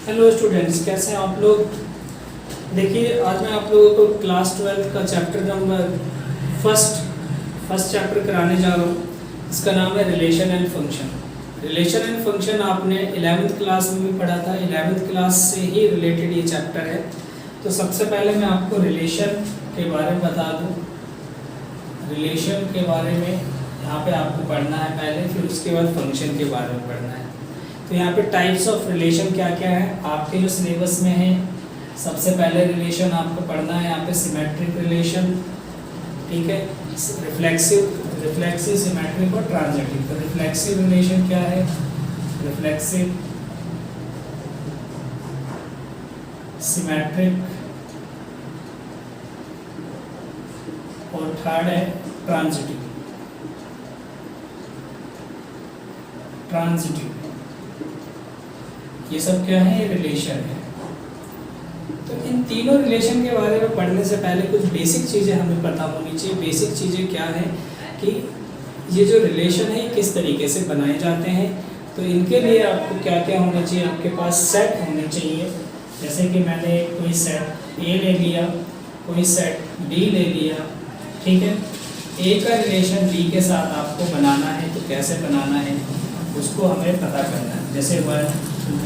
Hello students, कैसे हैं आप लोग। देखिए, आज मैं आप लोगों को क्लास 12 का चैप्टर नंबर फर्स्ट चैप्टर कराने जा रहा हूँ। इसका नाम है relation and function. Relation and function आपने 11th क्लास में भी पढ़ा था। 11th क्लास से ही रिलेटेड ये चैप्टर है। तो सबसे पहले मैं आपको रिलेशन के बारे में बता दूँ। रिलेशन के बारे में यहाँ पे आपको पढ़ना है पहले, फिर उसके बाद फंक्शन के बारे में पढ़ना है। तो यहाँ पे टाइप्स ऑफ रिलेशन क्या क्या है आपके जो सिलेबस में है। सबसे पहले रिलेशन आपको पढ़ना है यहाँ पे सिमेट्रिक रिलेशन, ठीक है। रिफ्लेक्सिव, सिमेट्रिक और ट्रांजिटिव। तो रिफ्लेक्सिव रिलेशन क्या है? रिफ्लेक्सिव, सिमेट्रिक और थर्ड है ट्रांजिटिव। ये सब क्या है? ये रिलेशन है। तो इन तीनों रिलेशन के बारे में पढ़ने से पहले कुछ बेसिक चीज़ें हमें पता होनी चाहिए। बेसिक चीज़ें क्या है कि ये जो रिलेशन है किस तरीके से बनाए जाते हैं। तो इनके लिए आपको क्या क्या होना चाहिए? आपके पास सेट होने चाहिए। जैसे कि मैंने कोई सेट ए ले लिया, कोई सेट बी ले लिया, ठीक है। ए का रिलेशन बी के साथ आपको बनाना है, तो कैसे बनाना है उसको हमें पता करना है। जैसे 1 2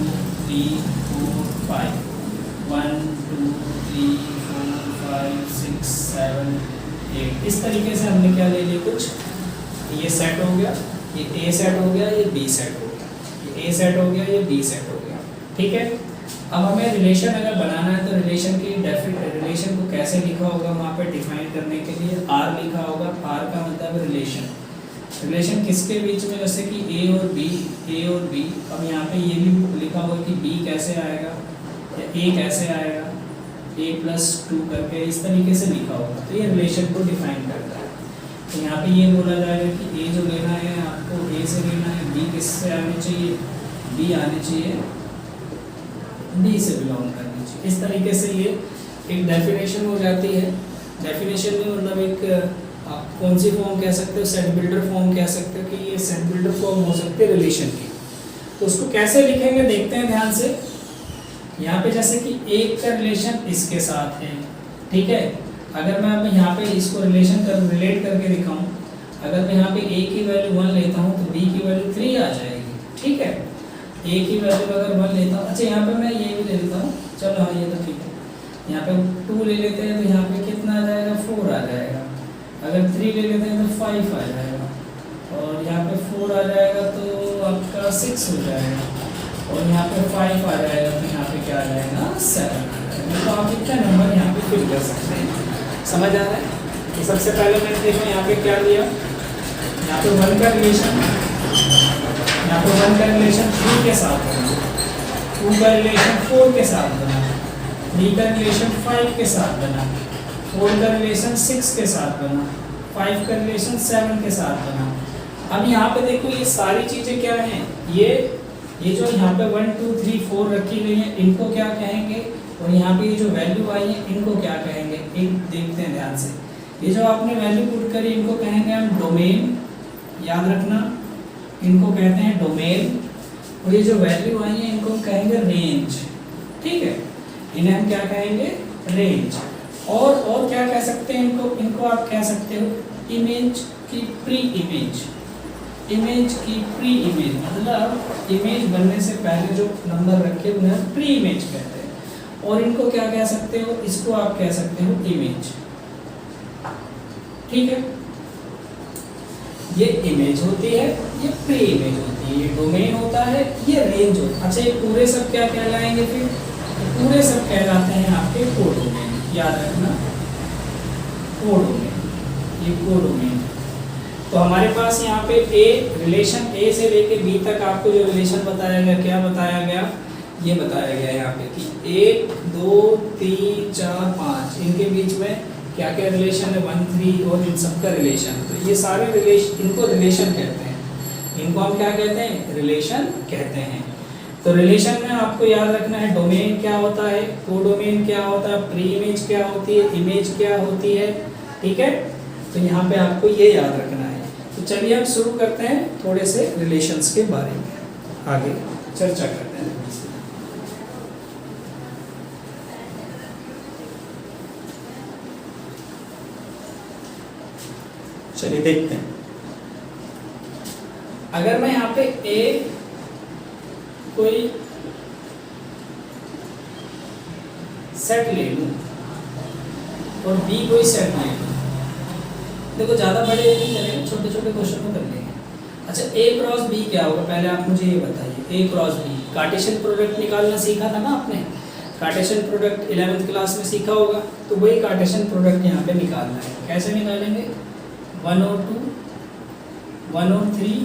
3 4 5, 1 2 3 4 5 6 7 8, इस तरीके से हमने क्या ले लिया, कुछ ये सेट हो गया, ये ए सेट हो गया, ये बी सेट हो गया, ये ए सेट हो गया, ये बी सेट हो गया, ठीक है। अब हमें रिलेशन अगर बनाना है तो रिलेशन को कैसे लिखा होगा वहाँ पे डिफाइन करने के लिए आर लिखा होगा। आर का मतलब रिलेशन किसके बीच में? जैसे कि ए और बी। अब यहाँ पे ये भी लिखा होगा कि बी कैसे आएगा या ए कैसे आएगा, a+2 करके इस तरीके से लिखा होगा। तो ये रिलेशन को डिफाइन करता है। तो यहाँ पे ये बोला जाएगा कि ए जो लेना है आपको ए से लेना है, बी किससे आने चाहिए? बी आने चाहिए डी से बिलोंग करनी चाहिए। इस तरीके से ये एक डेफिनेशन हो जाती है। डेफिनेशन में मतलब एक आप कौन सी फॉर्म कह सकते हो? सेट बिल्डर फॉर्म कह सकते हो कि ये सेट बिल्डर फॉर्म हो सकती है रिलेशन की। तो उसको कैसे लिखेंगे देखते हैं ध्यान से। यहाँ पे जैसे कि एक का रिलेशन इसके साथ है, ठीक है। अगर मैं अब यहाँ पे इसको रिलेट करके दिखाऊं, अगर मैं यहाँ पे ए की वैल्यू 1 लेता हूँ तो बी की वैल्यू 3 आ जाएगी, ठीक है। ए की वैल्यू अगर 1 लेता हूँ, अच्छा यहाँ पे मैं ये भी ले लेता हूँ, चलो हाँ ये तो ठीक है। यहाँ पे 2 ले लेते हैं तो यहाँ पे कितना आ जाएगा? 4 आ जाएगा। अगर 3 ले लेते हैं तो 5 आ जाएगा, और यहाँ पे 4 आ जाएगा तो आपका 6 हो जाएगा, और यहाँ पे 5 आ जाएगा तो यहाँ पे क्या आ जाएगा? 7 आ जाएगा। तो आप इतना नंबर यहाँ पे फिल कर सकते हैं। समझ आ रहा है? तो सबसे पहले मैंने देखो यहाँ पे क्या लिया, यहाँ पे 1 का रिलेशन, यहाँ पे 1 का रिलेशन 3 के साथ बना, 2 का रिलेशन 4 के साथ बना, 3 का रिलेशन 5 के साथ बना, 4 का रिलेशन 6 के साथ बना, 5 का रिलेशन 7 के साथ बना। अब यहाँ पे देखो ये सारी चीज़ें क्या हैं? ये जो यहाँ पे 1 2 3 4 रखी गई हैं, इनको क्या कहेंगे? और यहाँ पे ये जो वैल्यू आई है इनको क्या कहेंगे? एक देखते हैं ध्यान से। ये जो आपने वैल्यू पुट करी इनको कहेंगे हम डोमेन, याद रखना, इनको कहते हैं डोमेन। और ये जो वैल्यू आई है इनको कहेंगे रेंज, ठीक है। इन्हें हम क्या कहेंगे? रेंज। और क्या कह सकते हैं इनको आप कह सकते हो इमेज की प्री इमेज। इमेज की प्री इमेज मतलब इमेज बनने से पहले जो नंबर रखे उन्हें प्री इमेज कहते हैं। और इनको क्या कह सकते हो? इसको आप कह सकते हो इमेज, ठीक है। ये इमेज होती है, ये प्री इमेज होती है, ये डोमेन होता है, ये रेंज होता है। अच्छा, ये पूरे सब क्या कहलाएंगे? फिर पूरे सब कहलाते हैं आपके कोडोमेन। याद रखना, कोडोमेन, ये कोडोमेन। तो हमारे पास यहाँ पे रिलेशन ए से लेके बी तक आपको जो रिलेशन बताया गया, क्या बताया गया? ये बताया गया यहाँ पे कि 1 2 3 4 5 इनके बीच में क्या क्या रिलेशन है? 1 3 और इन सब का रिलेशन। तो ये सारे रिलेशन, इनको रिलेशन कहते हैं। इनको हम क्या कहते हैं? रिलेशन कहते हैं। तो रिलेशन में आपको याद रखना है डोमेन क्या होता है, कोडोमेन क्या होता है, प्री इमेज क्या होती है, इमेज क्या होती है, ठीक है। तो यहाँ पे आपको ये याद रखना है। तो चलिए हम शुरू करते हैं थोड़े से रिलेशंस के बारे में, आगे चर्चा करते हैं। चलिए देखते हैं। अगर मैं यहाँ पे ए कोई सेट ले लूँ और बी कोई सेट ले लूँ, देखो ज़्यादा बड़े नहीं करेंगे, छोटे छोटे क्वेश्चन में कर लेंगे। अच्छा, ए क्रॉस बी क्या होगा, पहले आप मुझे ये बताइए। ए क्रॉस बी कार्टेशियन प्रोडक्ट निकालना सीखा था ना आपने, कार्टेशियन प्रोडक्ट 11th क्लास में सीखा होगा, तो वही कार्टेशियन प्रोडक्ट यहाँ पे निकालना है। कैसे निकालेंगे, 1 और 2, 1 और 3,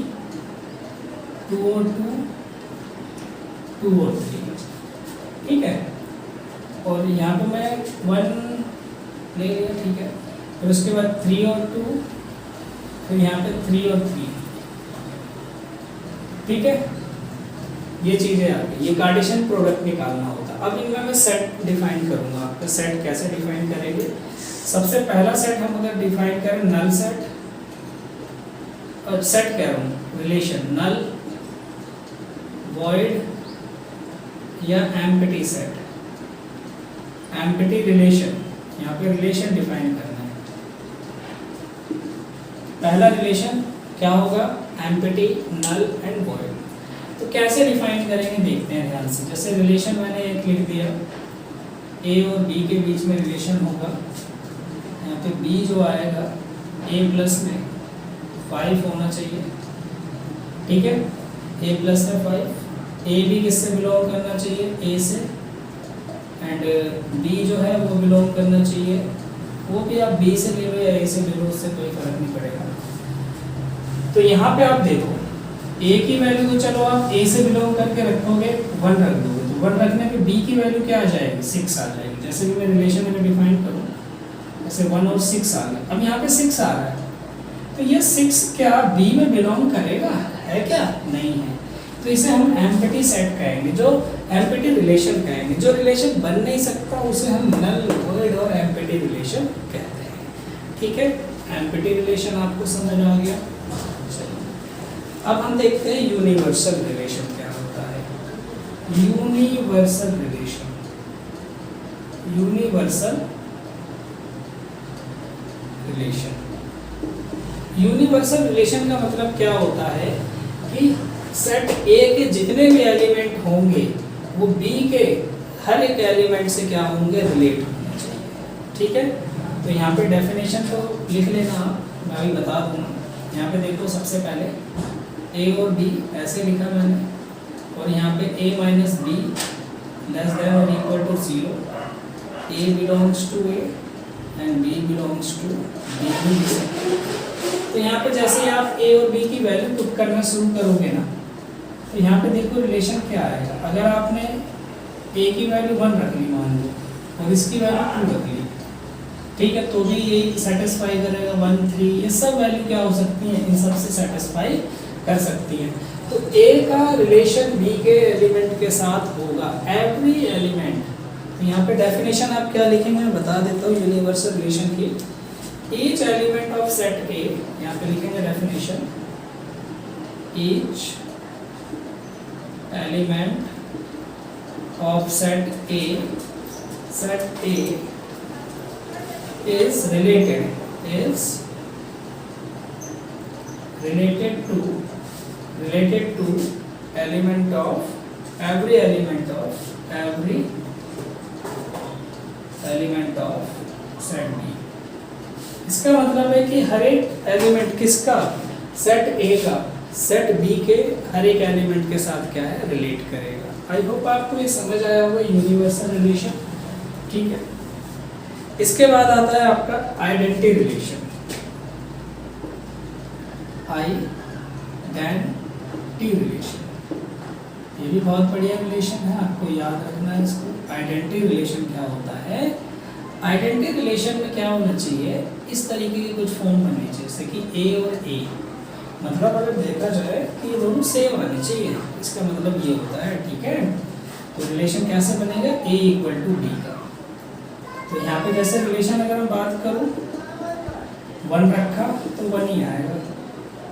2 और 2, 2 और 3, ठीक है। और यहाँ पे मैं 1 ले लिया, ठीक है। फिर उसके बाद 3 और 2, फिर यहाँ पे 3 और 3, ठीक है। ये चीज़ें आ गई, ये कार्टेशियन प्रोडक्ट निकालना होता। अब इनमें मैं सेट डिफाइन करूँगा। आपका सेट कैसे डिफाइन करेंगे, सबसे पहला सेट हम अगर डिफाइन करें नल सेट, और सेट कह रहा हूँ रिलेशन नल, वॉइड या एम्प्टी सेट, एम्प्टी रिलेशन, यहाँ पे रिलेशन डिफाइन करना है। पहला रिलेशन क्या होगा, एम्प्टी, नल एंड वॉइड। तो कैसे डिफाइन करेंगे देखते हैं ध्यान से। जैसे रिलेशन मैंने एक लिख दिया, ए और बी के बीच में रिलेशन होगा। यहाँ पे बी जो आएगा ए प्लस में 5 होना चाहिए, ठीक है। ए प्लस में 5, ए भी किससे बिलोंग करना चाहिए, ए से, एंड बी जो है वो बिलोंग करना चाहिए, वो भी आप बी से ले लो या ए से ले लो, उससे कोई फर्क नहीं पड़ेगा। तो यहाँ पे आप देखो ए की वैल्यू तो चलो आप ए से बिलोंग करके रखोगे, 1 रख दोगे, तो 1 रखने पे बी की वैल्यू क्या आ जाएगी, 6 आ जाएगी। जैसे भी मैं रिलेशन में डिफाइन करूँ, जैसे 1 और 6 आ गया। अब यहाँ पे 6 आ रहा है, तो ये 6 क्या बी में बिलोंग करेगा, है क्या, नहीं है। तो इसे हम एम्प्टी सेट कहेंगे, जो एम्प्टी रिलेशन कहेंगे। जो रिलेशन बन नहीं सकता उसे हम नल, वॉइड और एम्प्टी रिलेशन कहते हैं, ठीक है। एम्प्टी रिलेशन आपको समझ आ गया। अब हम देखते हैं यूनिवर्सल रिलेशन क्या होता है। Universal relation, universal relation, universal relation का मतलब क्या होता है कि सेट ए के जितने भी एलिमेंट होंगे वो बी के हर एक एलिमेंट से क्या होंगे, रिलेट होने चाहिए, ठीक है। तो यहाँ पे डेफिनेशन तो लिख लेना आप, मैं अभी बता दूंगा। यहाँ पे देखो, सबसे पहले ए और बी ऐसे लिखा मैंने, और यहाँ पे a minus B less than और equal to 0, a belongs to a and b belongs to b। तो यहाँ पे जैसे ही आप a और b की वैल्यू पुट करना शुरू करोगे ना, तो यहाँ पे देखो रिलेशन क्या आएगा। अगर आपने a की वैल्यू 1 रख ली मान लो, और इसकी वैल्यू 2 रख ली, ठीक है, तो भी यही सेटिस्फाई करेगा। 1, 3 ये सब वैल्यू क्या हो सकती है, इन सब से सेटिस्फाई कर सकती है। तो A का रिलेशन B के एलिमेंट के साथ होगा, एवरी एलिमेंट। तो यहाँ पे डेफिनेशन आप क्या लिखेंगे मैं बता देता हूँ यूनिवर्सल रिलेशन की। Each element of set A, यहाँ पे लिखेंगे definition, each element of set A, set A is related to element of every element of set B। इसका मतलब है कि हर एक एलिमेंट किसका, सेट A का सेट B के हर एक एलिमेंट के साथ क्या है, रिलेट करेगा। आई होप आपको ये समझ आया होगा यूनिवर्सल रिलेशन, ठीक है। इसके बाद आता है आपका आइडेंटिटी रिलेशन, आइडेंटिटी रिलेशन। ये भी बहुत बढ़िया रिलेशन है, आपको याद रखना है इसको। आइडेंटिटी रिलेशन क्या होता है, आइडेंटिटी रिलेशन में क्या होना चाहिए, इस तरीके की कुछ फॉर्म बननी चाहिए, जैसे कि A और A, मतलब अगर देखा जाए कि ये दोनों सेम आने चाहिए, इसका मतलब ये होता है, ठीक है। तो रिलेशन कैसे बनेगा, A इक्वल टू B का। तो यहाँ पे जैसे रिलेशन अगर मैं बात करूँ, 1 रखा तो 1 ही आएगा,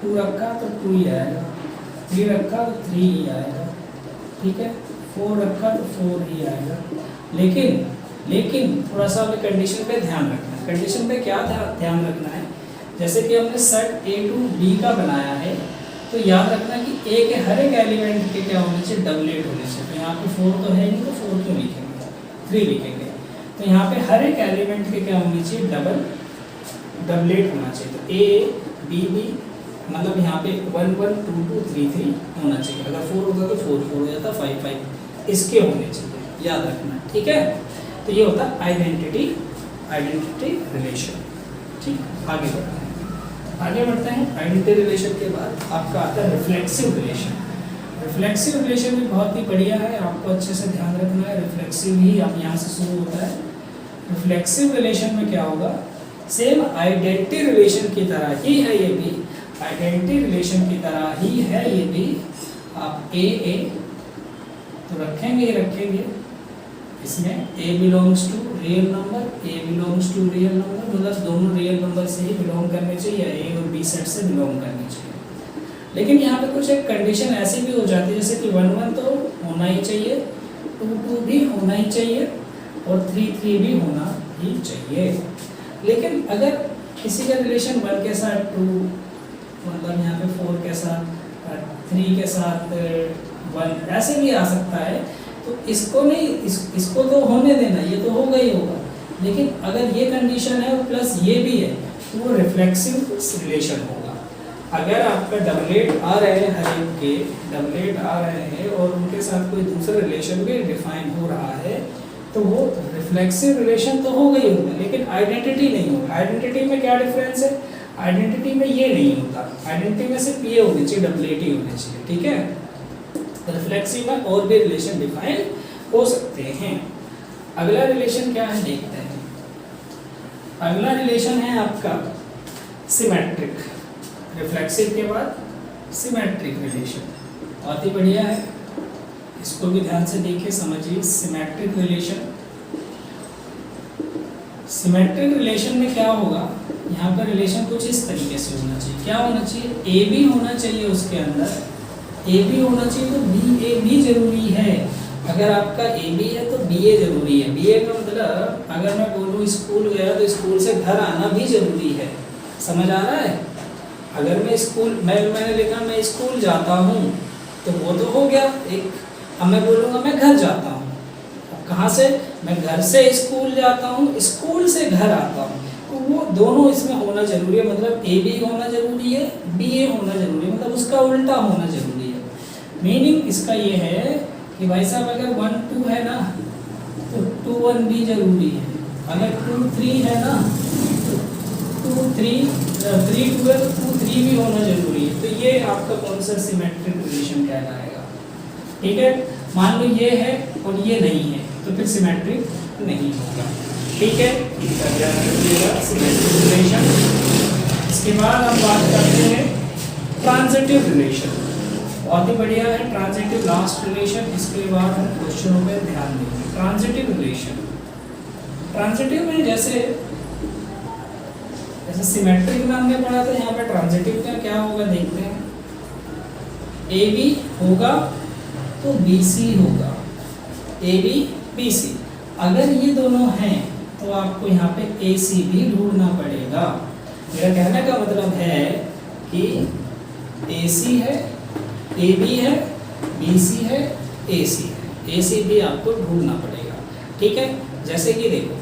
2 रखा तो 2 ही आएगा, 3 रखा तो 3 ही आएगा, ठीक है, 4 रखा तो 4 ही आएगा। लेकिन थोड़ा सा हमें कंडीशन पे ध्यान रखना है। कंडीशन पे क्या ध्यान रखना है, जैसे कि हमने सेट ए टू बी का बनाया है, तो याद रखना कि ए के हर एक एलिमेंट के क्या होने चाहिए, डबलेट होने चाहिए। तो यहाँ पे 4 तो है नहीं, तो 4 क्यों लिखेंगे, 3 लिखेंगे। तो यहाँ पे हर एक एलिमेंट के क्या होनी चाहिए, डबलेट होना चाहिए। तो ए बी बी मतलब यहाँ पे 1 1 2 2 3 3 होना चाहिए। अगर 4 होता तो 4 4 हो जाता, 5 5 इसके होने चाहिए, याद रखना, ठीक है। तो ये होता है आइडेंटिटी रिलेशन। ठीक, आगे बढ़ते हैं। आइडेंटिटी रिलेशन के बाद आपका आता है रिफ्लेक्सिव रिलेशन। रिफ्लेक्सिव रिलेशन भी बहुत ही बढ़िया है, आपको अच्छे से ध्यान रखना है। रिफ्लेक्सिव ही अब यहाँ से शुरू होता है। रिफ्लेक्सिव रिलेशन में क्या होगा, सेम आइडेंटिटी रिलेशन की तरह ही है ये भी, आइडेंटिटी रिलेशन की तरह ही है ये भी। आप ए तो रखेंगे इसमें A belongs to real number, A belongs to real number, मतलब दोनों रियल नंबर से ही बिलोंग करने चाहिए, या ए और बी सेट से बिलोंग करने चाहिए। लेकिन यहाँ पे कुछ एक कंडीशन ऐसी भी हो जाती है, जैसे कि 1 1 तो होना ही चाहिए, 2 2 भी होना ही चाहिए, और 3 3 भी होना ही चाहिए। लेकिन अगर किसी का रिलेशन 1 के साथ 2, मतलब यहाँ पे 4 के साथ 3 के साथ 1 ऐसे भी आ सकता है, तो इसको नहीं, इसको तो होने देना, ये तो होगा ही होगा। लेकिन अगर ये कंडीशन है और प्लस ये भी है, तो वो रिफ्लेक्सिव रिलेशन होगा। अगर आपका डबलेट आ रहे हैं, हर एक के डबलेट आ रहे हैं और उनके साथ कोई दूसरा रिलेशन भी डिफाइन हो रहा है, तो वो रिफ्लेक्सिव रिलेशन तो होगा ही होगा, लेकिन आइडेंटिटी नहीं होगा। आइडेंटिटी में क्या डिफरेंस है, आइडेंटिटी में ये नहीं होता, आइडेंटिटी में सिर्फ ये होनी चाहिए, डबलेट ही होनी चाहिए, ठीक है। रिफ्लेक्सिव में और भी रिलेशन डिफाइन हो सकते हैं। अगला रिलेशन क्या है देखते हैं। अगला रिलेशन है आपका सिमेट्रिक। रिफ्लेक्सिव के बाद सिमेट्रिक रिलेशन, बहुत ही बढ़िया है, इसको भी ध्यान से देखिए, समझिए। सिमेट्रिक रिलेशन, सिमेट्रिक रिलेशन में क्या होगा, यहाँ पर रिलेशन कुछ इस तरीके से होना चाहिए। क्या होना चाहिए, ए भी होना चाहिए उसके अंदर, ए भी होना चाहिए, तो बी ए भी जरूरी है। अगर आपका ए बी है तो बी ए जरूरी है। बी ए का मतलब अगर मैं बोलूँ स्कूल गया तो स्कूल से घर आना भी जरूरी है, समझ आ रहा है। अगर मैं स्कूल मैंने लिखा मैं स्कूल जाता हूँ, तो वो तो हो गया एक। अब मैं बोलूँगा मैं घर जाता हूँ, अब कहाँ से, मैं घर से स्कूल जाता हूँ, स्कूल से घर आता हूँ, तो वो दोनों इसमें होना जरूरी है। मतलब ए बी होना जरूरी है, बी ए होना जरूरी है, मतलब उसका उल्टा होना जरूरी है। मीनिंग इसका ये है कि भाई साहब अगर 1 2 है ना, तो 2 1 भी जरूरी है। अगर 2 3 है ना, तो 2 3 3 2 है, तो 2 3 भी होना जरूरी है। तो ये आपका कौन सा सिमेट्रिक रिलेशन कहलाएगा, ठीक है। मान लो ये है और ये नहीं है, तो फिर सिमेट्रिक नहीं होगा, ठीक है। Symmetric relation. इसके बाद हम बात करते हैं ट्रांजिटिव रिलेशन, बहुत ही बढ़िया है ट्रांजिटिव लास्ट रिलेशन। इसके बाद हम क्वेश्चनों पे ध्यान देंगे। ट्रांजिटिव रिलेशन, ट्रांजिटिव में जैसे सिमेट्रिक में हमने पढ़ा था, यहाँ पे ट्रांजिटिव का क्या होगा देखते हैं। ए बी होगा तो बी सी होगा, ए बी बी सी। अगर ये दोनों हैं तो आपको यहाँ पे ए सी भी ढूंढना पड़ेगा। मेरा कहने का मतलब है कि ए सी है, ए बी है, बी सी है, ए सी है, ए सी भी आपको ढूंढना पड़ेगा, ठीक है। जैसे कि देखो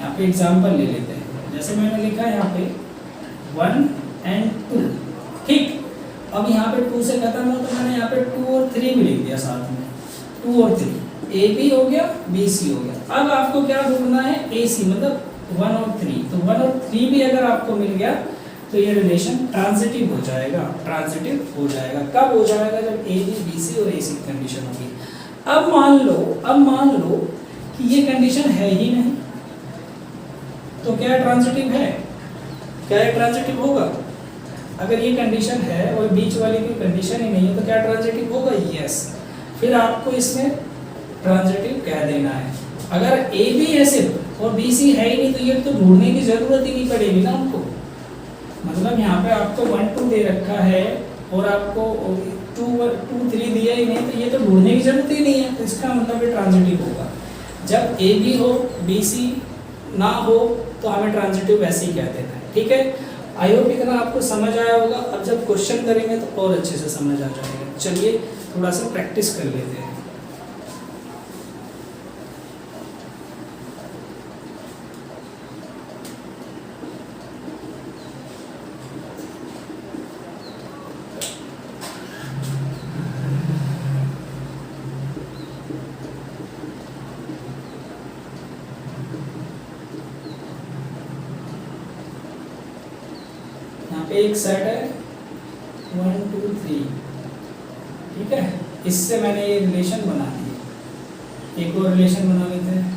यहाँ पे एग्जांपल ले लेते हैं। जैसे मैंने लिखा है यहाँ पे 1 and 2, ठीक। अब यहाँ पे 2 से खत्म हो, तो मैंने यहाँ पे 2 और 3 भी लिख दिया साथ में, 2 और 3, ए बी हो गया, बी सी हो गया। अब आपको क्या ढूंढना है, ए सी, मतलब 1 और 3। तो 1 और 3 भी अगर आपको मिल गया तो ये रिलेशन ट्रांजिटिव हो जाएगा, ट्रांजिटिव हो जाएगा। कब हो जाएगा, जब ए बी बी सी और ए सी की कंडीशन होगी। अब मान लो कि ये कंडीशन है ही नहीं, तो क्या ट्रांजिटिव है, क्या ट्रांजिटिव होगा। अगर ये कंडीशन है और बीच वाली की कंडीशन ही नहीं है, तो क्या ट्रांजिटिव होगा, यस। फिर आपको इसमें ट्रांजिटिव कह देना है। अगर ए बी है सिर्फ और बी सी है ही नहीं, तो ये तो ढूंढने की जरूरत ही नहीं पड़ेगी ना आपको। मतलब यहाँ पे आपको 1 2 दे रखा है और आपको 2 3 दिया ही नहीं, तो ये तो ढूंढने की जरूरत ही नहीं है। तो इसका मतलब ये ट्रांजिटिव होगा। जब ए बी हो, बी सी ना हो, तो हमें ट्रांजिटिव वैसे ही कह देना है। ठीक है, आई होप इतना आपको समझ आया होगा। अब जब क्वेश्चन करेंगे तो और अच्छे से समझ आ जाएगा। चलिए थोड़ा सा प्रैक्टिस कर लेते हैं। यहाँ पे एक सेट है 1 2 3, ठीक है, इससे मैंने ये रिलेशन बना दिया। एक और रिलेशन बना लेते हैं।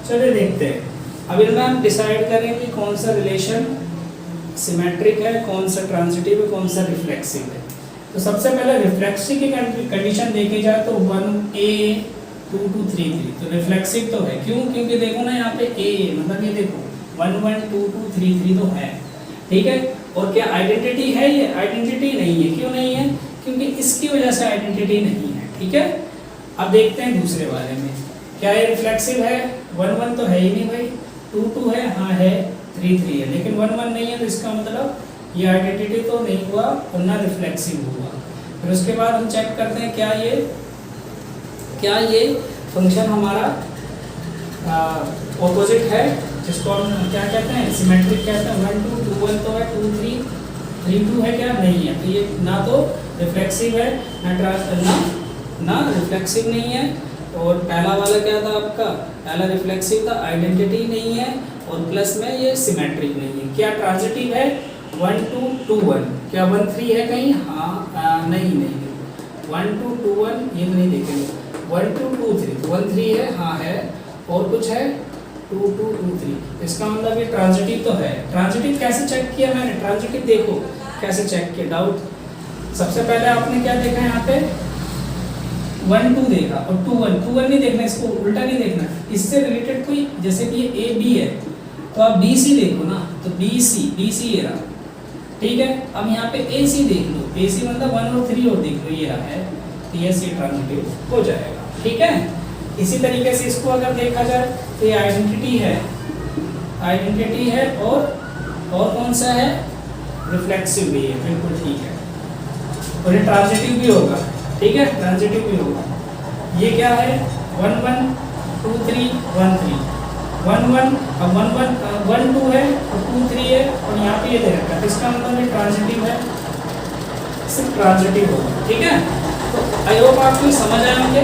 चलिए देखते हैं। अब इनमें हम डिसाइड करेंगे कौन सा रिलेशन सिमेट्रिक है, कौन सा ट्रांजिटिव है, कौन सा रिफ्लेक्सिव है। तो सबसे पहले रिफ्लेक्सिव की कंडीशन देखी जाए तो 1a 2 2 3 3, तो रिफ्लेक्सिव तो है। क्यों? क्योंकि देखो ना यहाँ पे a मतलब ये देखो 1 1 2 2 3 3 तो है, ठीक है। और क्या आइडेंटिटी है? ये आइडेंटिटी नहीं है। क्यों नहीं है? क्योंकि इसकी वजह से आइडेंटिटी नहीं है, ठीक है। अब देखते हैं दूसरे वाले में, क्या ये रिफ्लेक्सिव है? 1 1 तो है ही नहीं भाई, 2 2 है, हाँ है, 3 3 है, लेकिन 1 1 नहीं है, तो इसका मतलब ये आइडेंटिटी तो नहीं हुआ और ना रिफ्लेक्सिव हुआ। फिर उसके बाद हम चेक करते हैं क्या ये फंक्शन हमारा ऑपोजिट है, जिसको हम क्या कहते हैं? सिमेट्रिक कहते हैं। 1 2 2 1 तो है, 2 3 3 2 है, क्या नहीं है? तो ये ना तो रिफ्लेक्सिव है ना रिफ्लेक्सिव नहीं है। और पहला वाला क्या था आपका? पहला रिफ्लेक्सिव था, आइडेंटिटी नहीं है, और प्लस में ये सिमेट्रिक नहीं है। क्या ट्रांजिटिव है? 1 2 2 1, क्या 1 3 है कहीं? हाँ, नहीं 1 2 2 1 ये नहीं देखेंगे। 1 2 2 3, 1 3 है, हाँ है, और कुछ है 2 2 2 3, इसका मतलब ये ट्रांजिटिव तो है। ट्रांजिटिव कैसे चेक किया मैंने? ट्रांजिटिव देखो कैसे चेक किया। डाउट, सबसे पहले आपने क्या देखा यहाँ पे? 1 2 देखा और 2 1 नहीं देखना, इसको उल्टा नहीं देखना। इससे रिलेटेड कोई, जैसे कि ये ए बी है तो आप बी सी देखो ना, तो बी सी ये रहा, ठीक है। अब यहाँ पे ए सी देख लो, ए सी मतलब 1 और 3 और देख लो, ये रहा है, तो ये सी ट्रांजिटिव हो जाएगा, ठीक है। इसी तरीके से इसको अगर देखा जाए तो ये आइडेंटिटी है और कौन सा है? रिफ्लेक्सिव भी है, बिल्कुल ठीक है। और ये ट्रांजिटिव भी होगा, ठीक है, ट्रांजिटिव भी होगा। ये क्या है? 1 1 2 3 1 3 1 1, अब 1 2 है और 2 3 है, और यहाँ पे ये दे रखा है, इसका मतलब ये ट्रांजिटिव है, सिर्फ ट्रांजिटिव होगा, ठीक है। तो आई होप आपको समझ आए होंगे।